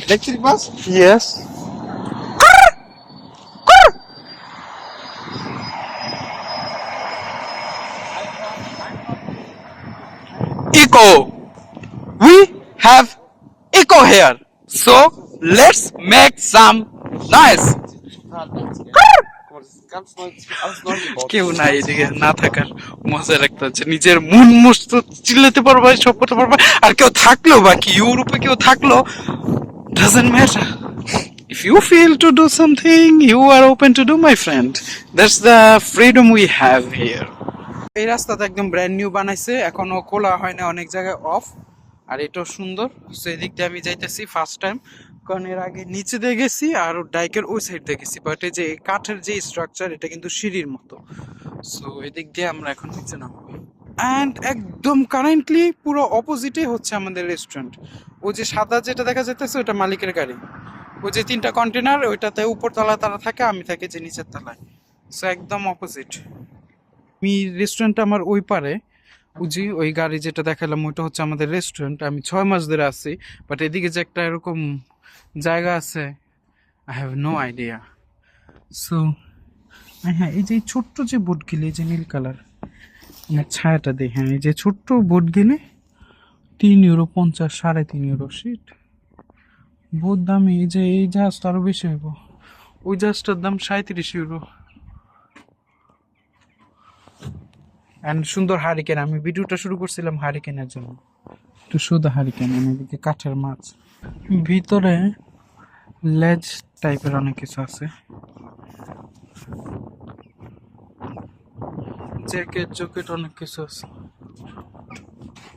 Electric bus? Yes. Eco. We have eco here. So let's make some noise. Ganz neu, alles neu gebaut. কেউ নাই এদিকে না থাকার মজার একটা হচ্ছে নিজের মন মস্ত চিল্লাতে পারবা সব করতে পারবা আর কেউ থাকলেও বাকি ইউরোপে কেউ থাকলো doesn't matter. If you feel to do something, you are open to do, my friend. That's the freedom we have here. এই রাস্তাটা একদম ব্র্যান্ড নিউ বানাইছে, এখনো খোলা হয় না, অনেক জায়গায় অফ। আর এটাও সুন্দর। সো এদিক দিয়ে আমি যাইতেছি ফার্স্ট টাইম, কারণ এর আগে নিচে দিয়ে গেছি আর ডাইকের ওই সাইড দিয়ে গেছি, বাট এই যে কাঠের যে স্ট্রাকচার এটা কিন্তু সিঁড়ির মতো। সো এদিক দিয়ে আমরা এখন নিচে নামবো। অ্যান্ড একদম কারেন্টলি পুরো অপোজিটে হচ্ছে আমাদের রেস্টুরেন্ট। ওই যে সাদা যেটা দেখা যাইতেছে ওটা মালিকের গাড়ি, ওই যে 3টা কন্টেনার ওইটাতে উপর তলায় তারা থাকে, আমি থাকি যে নিচের তলায়। সো একদম অপোজিট। আমি রেস্টুরেন্ট আমার ওই পারে, বুঝি ওই গাড়ি যেটা দেখালাম ওইটা হচ্ছে আমাদের রেস্টুরেন্ট। আমি 6 মাস ধরে আছি, বাট এদিকে যে একটা এরকম জায়গা আছে I have no idea. So হ্যাঁ, এই যে ছোট্ট যে বোটগুলি, এই যে নীল কালার, আমার ছায়াটা দিই, হ্যাঁ এই যে ছোট্ট বোটগুলি €3.50, €3.5 সিট, বহুত দামি। এই যে এই জাহাজটা আরো বেশি হইব, ওই জাহাজটার দাম €37। অ্যান্ড সুন্দর হারিকেন, আমি ভিডিওটা শুরু করছিলাম হারিকেনের জন্য, একটু শুধু হারিকেন। এদিকে কাঠের মাছ, ভিতরে লেজ টাইপের অনেক কিছু আছে, জ্যাকেট জকেট অনেক কিছু আছে।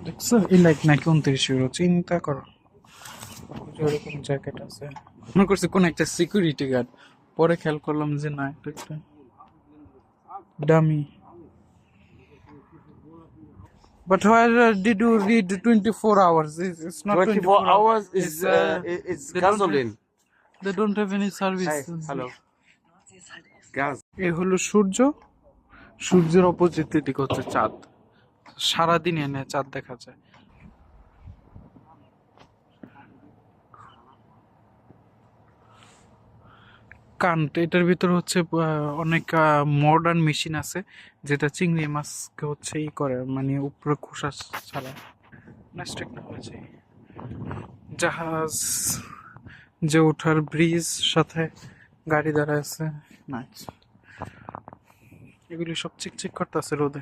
দেখছো এই লাইট নাকি €29, চিন্তা করো। এরকম জ্যাকেট আছে, মনে করছি কোন একটা সিকিউরিটি গার্ড, পরে খেয়াল করলাম যে না, একটা dummy. But where did you read 24 hours? It's not 24 hours is it's they don't gasoline. They don't have any service. Hi, hello. Gas. এই হলো সূর্য, সূর্যের অপোজিট দিকে হচ্ছে চাঁদ। সারাদিন এনে চাঁদ দেখা যায়। কান্ট, এটার ভিতরে হচ্ছে অনেক মডার্ন মেশিন আছে যেটা চিংড়ি মাছকে হচ্ছে ই করে, মানে উপরে খোসা ছাড়া। Nice technology. জাহাজ যে ওঠার ব্রিজ, সাথে গাড়ি দাঁড়া আছে, নাইস। এগুলি সব চিকচিক করতেছে রোদে।